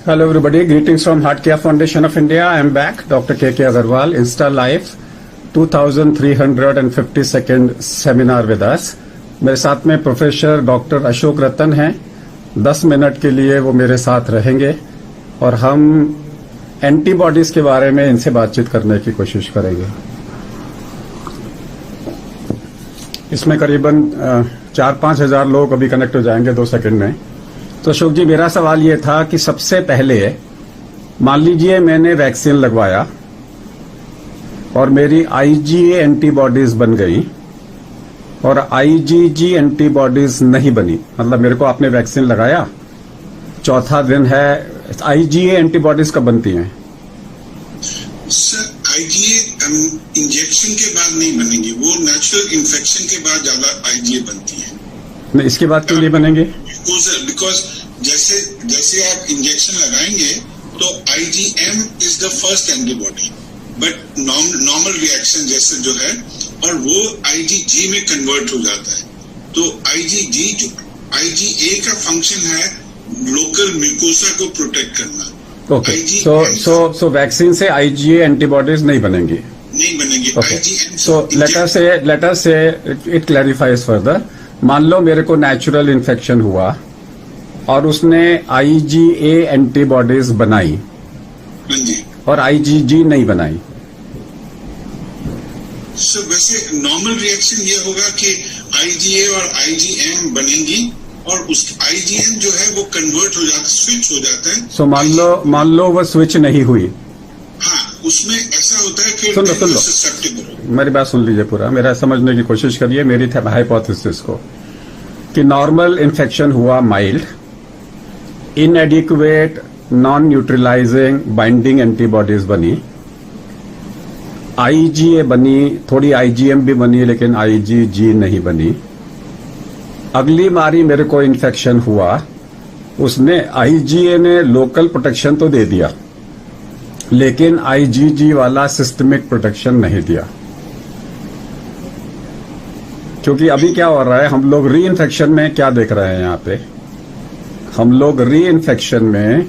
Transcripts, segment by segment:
Hello everybody, greetings from Heart Care Foundation of India. I am back, Dr. K.K. Agarwal, Insta Live, 2352nd seminar with us. मेरे साथ में professor doctor Ashok रतन हैं। 10 minute के लिए वो मेरे साथ रहेंगे और हम एंटीबॉडीज के बारे में इनसे बातचीत करने की कोशिश करेंगे। इसमें करीबन 4-5 हजार लोग अभी कनेक्ट हो जाएंगे 2 सेकंड में। तो अशोक जी, मेरा सवाल ये था कि सबसे पहले मान लीजिए मैंने वैक्सीन लगवाया और मेरी आईजीए एंटीबॉडीज बन गई और आईजीजी एंटीबॉडीज नहीं बनी, मतलब मेरे को आपने वैक्सीन लगाया, चौथा दिन है, आईजीए एंटीबॉडीज कब बनती हैं? सर, आईजीए इंजेक्शन के बाद नहीं बनेगी, वो नेचुरल इन्फेक्शन के बाद ज्यादा आईजीए बनती है। नहीं, इसके बाद क्यों नहीं बनेंगे? बिकॉज जैसे आप इंजेक्शन लगाएंगे तो IgM is the first antibody, but normal reaction जैसे जो है और वो आईजीजी में कन्वर्ट हो जाता है। तो आईजीए का फंक्शन है लोकल म्यूकोसा को प्रोटेक्ट करना। ओके, सो वैक्सीन से आईजीए एंटीबॉडीज नहीं बनेंगी? नहीं बनेगी। आईजीएम सो लेट अस से इट क्लैरिफाइज फर्दर। मान लो मेरे को नेचुरल इन्फेक्शन हुआ और उसने आईजीए एंटीबॉडीज बनाई और आईजीजी नहीं बनाई। सो वैसे नॉर्मल रिएक्शन ये होगा कि आईजीए और आईजीएम बनेंगी और उस आईजीएम जो है वो कन्वर्ट हो जाता है, स्विच हो जाता है। सो मान लो वो स्विच नहीं हुई। हाँ, उसमें ऐसा होता है कि सुन लो मेरी बात सुन लीजिए पूरा, मेरा समझने की कोशिश करिए मेरी हाइपोथेसिस को कि नॉर्मल इन्फेक्शन हुआ, mild, इनएडिक्वेट non neutralising binding antibodies बनी, आईजीए बनी, थोड़ी आईजीएम भी बनी लेकिन आईजीजी नहीं बनी। अगली बारी मेरे को इन्फेक्शन हुआ, उसने आईजीए ने लोकल प्रोटेक्शन तो दे दिया लेकिन आईजीजी वाला सिस्टमिक प्रोटेक्शन नहीं दिया। क्योंकि अभी क्या हो रहा है, हम लोग री इन्फेक्शन में क्या देख रहे हैं यहाँ पे, हम लोग री इन्फेक्शन में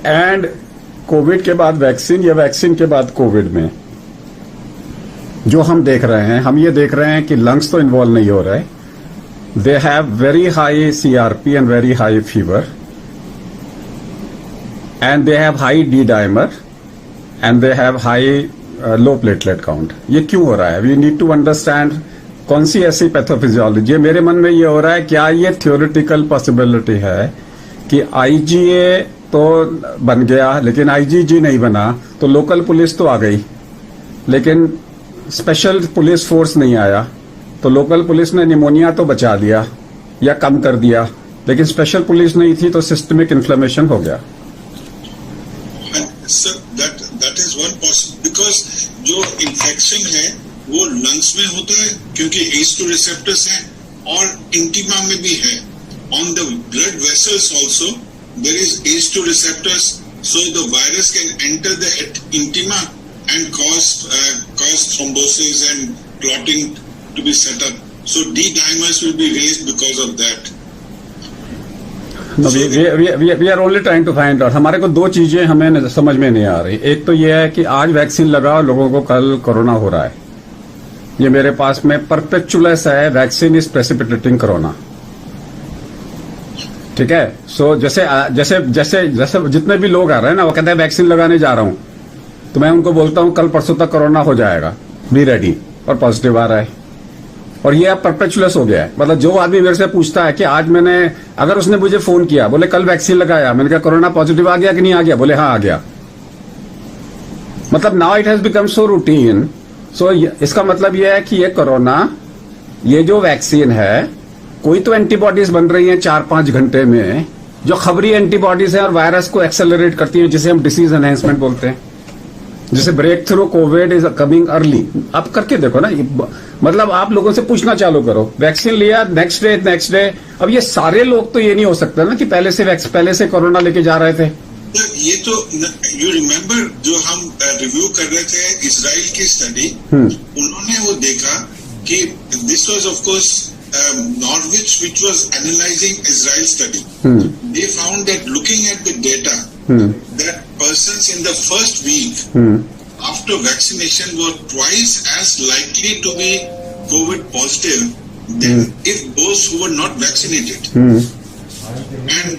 एंड कोविड के बाद वैक्सीन या वैक्सीन के बाद कोविड में जो हम देख रहे हैं, हम ये देख रहे हैं कि लंग्स तो इन्वॉल्व नहीं हो रहे, they have very high CRP and very high fever and they have high D dimer and they have high low platelet count। ये क्यों हो रहा है? We need to understand कौन सी ऐसी पैथोफिजियोलॉजी है। मेरे मन में ये हो रहा है, क्या ये थियोरेटिकल पॉसिबिलिटी है कि आईजीए तो बन गया लेकिन आईजीजी नहीं बना, तो लोकल पुलिस तो आ गई लेकिन स्पेशल पुलिस फोर्स नहीं आया, तो लोकल पुलिस ने निमोनिया तो बचा दिया या कम कर दिया लेकिन स्पेशल पुलिस नहीं थी तो सिस्टमिक इन्फ्लेमेशन हो गया। Sir, that is one possible, because जो इन्फेक्शन है वो लंग्स में होता है क्योंकि ACE2 रिसेप्टर्स हैं और इंटीमा में भी है। On the blood vessels also there is ACE2 receptors, so the virus can enter the intima and cause thrombosis and clotting to be set up, so D dimers will be raised because of that। No, we are only trying to find out। हमारे को 2 चीजें हमें समझ में नहीं आ रही। एक तो ये है कि आज वैक्सीन लगाओ, लोगों को कल कोरोना हो रहा है। ये मेरे पास में परपेचुअस है, वैक्सीन इज प्रेसिपिटेटिंग कोरोना। ठीक है, सो जैसे जितने भी लोग आ रहे हैं ना, वो कहते हैं वैक्सीन लगाने जा रहा हूं, तो मैं उनको बोलता हूं कल परसों तक कोरोना हो जाएगा, बी रेडी, और पॉजिटिव आ रहा है। और ये अब परपेचुअस हो गया है। मतलब जो आदमी मेरे से पूछता है कि आज मैंने, अगर उसने मुझे फोन किया, बोले कल वैक्सीन लगाया, मैंने कहा कोरोना पॉजिटिव आ गया कि नहीं आ गया, बोले हाँ आ गया। मतलब now it has become so routine. So इसका मतलब ये है कि ये कोरोना, ये जो वैक्सीन है, कोई तो एंटीबॉडीज बन रही हैं 4-5 घंटे में, जो खबरी एंटीबॉडीज है और वायरस को एक्सेलरेट करती है, जिसे हम डिसीज एनहेंसमेंट बोलते हैं, जिसे breakthrough covid is coming early. आप करके देखो ना, मतलब आप लोगों से पूछना चालू करो, वैक्सीन लिया नेक्स्ट डे। अब ये सारे लोग तो ये नहीं हो सकता ना कि पहले से कोरोना लेके जा रहे थे। ये तो यू रिमेम्बर जो हम रिव्यू कर रहे थे इजराइल की स्टडी, उन्होंने वो देखा कि this was of course Norwich, which was analyzing Israel study. they found that looking at the data, that persons in the first week after vaccination were twice as likely to be COVID positive than if those who were not vaccinated. And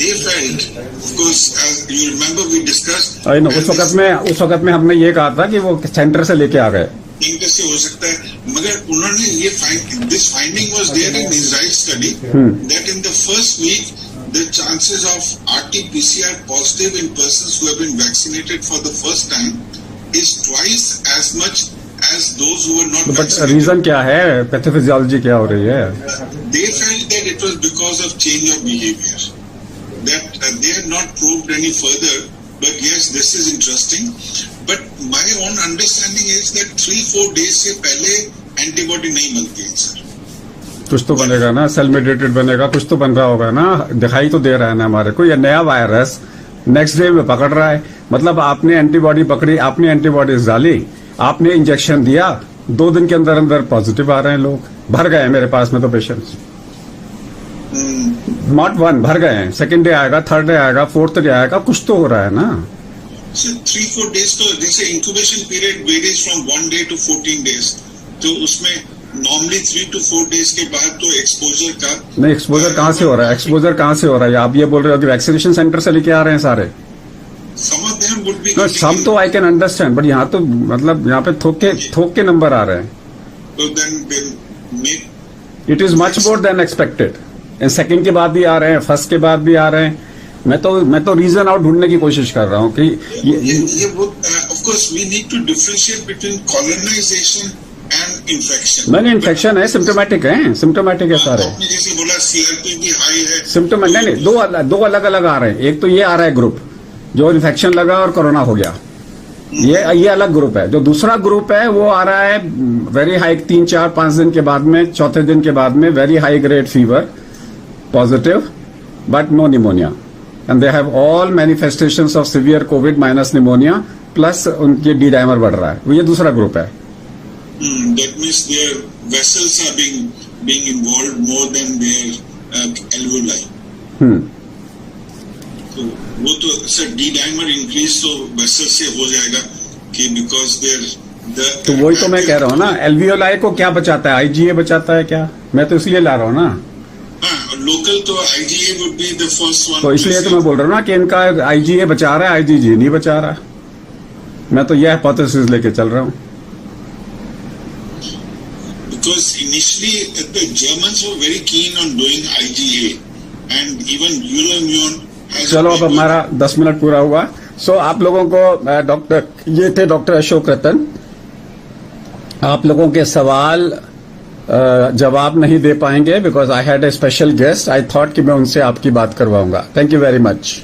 they felt, of course, as you remember, we discussed. I know उस वक्त में हमने ये कहा था कि वो centre से लेके आ गए. सेंटर से हो सकता है, मगर उन्होंने ये this finding was there in Israel study that in the first week the chances of RT-PCR positive in persons who have been vaccinated for the first time is twice as much as those who were not vaccinated. Reason क्या है? Pathophysiology क्या हो रही है? They felt that it was because of change of behavior. That they had not probed any further, but yes, this is interesting. But my own understanding is that 3-4 days से पहले antibody नहीं बनती है, sir. कुछ तो बनेगा ना, cell mediated बनेगा, कुछ तो बन रहा होगा ना, दिखाई तो दे रहा है ना हमारे को. ये नया वायरस नेक्स्ट डे में पकड़ रहा है. मतलब आपने एंटीबॉडी पकड़ी, आपने एंटीबॉडीज डाली, आपने इंजेक्शन दिया, 2 दिन के अंदर अंदर पॉजिटिव आ रहे हैं लोग. भर गए हैं मेरे पास में तो पेशेंट्स, नॉट वन, भर गए हैं. सेकेंड डे आएगा, थर्ड डे आएगा, फोर्थ डे आएगा, कुछ तो हो रहा है ना. 3-4 days तो जैसे incubation period varies from 1 day to 14 days. तो उसमें नॉर्मली 3 to 4 days के बाद तो एक्सपोजर का नहीं. एक्सपोजर कहाँ से हो रहा है? एक्सपोजर कहाँ से हो रहा है? आप ये बोल रहे हो कि वैक्सीनेशन सेंटर से लेके आ रहे हैं सारे. Some of them would be सम तो आई कैन अंडरस्टैंड, बट यहाँ तो मतलब यहाँ पे थोक के नंबर आ रहे हैं. So then it is much more than expected. Second के बाद भी आ रहे हैं, फर्स्ट के बाद भी आ रहे हैं. मैं तो रीजन आउट ढूंढने की कोशिश कर रहा हूँ कि ये of course we need to differentiate between colonisation and infection. नहीं, इन्फेक्शन है, सिम्टोमेटिक है सारे. आपने जैसे बोला सीआरपी भी हाई है, सिम्टोम नहीं, दो अलग अलग आ रहे हैं. एक तो ये आ रहा है ग्रुप जो इन्फेक्शन लगा और कोरोना हो गया, ये अलग ग्रुप है. जो दूसरा ग्रुप है वो आ रहा है वेरी हाई, 3-4-5 दिन के बाद में, चौथे दिन के बाद में very high grade fever, positive but no pneumonia, and they have all manifestations of severe covid minus pneumonia, plus उनके डी डाइमर बढ़ रहा है. ये दूसरा ग्रुप है. That means their vessels are being involved more than their alveoli. तो वो तो सर डी डाइमर इंक्रीज तो वेसल से हो जाएगा कि बिकॉज देयर तो वही तो मैं कह रहा हूँ ना, एल्वियोलाई को क्या बचाता है? आईजीए बचाता है क्या? मैं तो इसलिए ला रहा हूँ ना. लोकल तो IgA would be the first one. तो इसलिए तो मैं बोल रहा हूँ ना कि इनका आईजीए बचा रहा है, आईजीजी नहीं बचा रहा. मैं तो यह हाइपोथेसिस लेके चल रहा हूँ. Because initially the Germans were very keen on doing IgA and even Euroimmune has. चलो अब हमारा 10 मिनट पूरा हुआ. सो आप लोगों को ये थे डॉक्टर अशोक रतन. आप लोगों के सवाल जवाब नहीं दे पाएंगे because I had a special guest. I thought कि मैं उनसे आपकी बात करवाऊंगा. Thank you very much.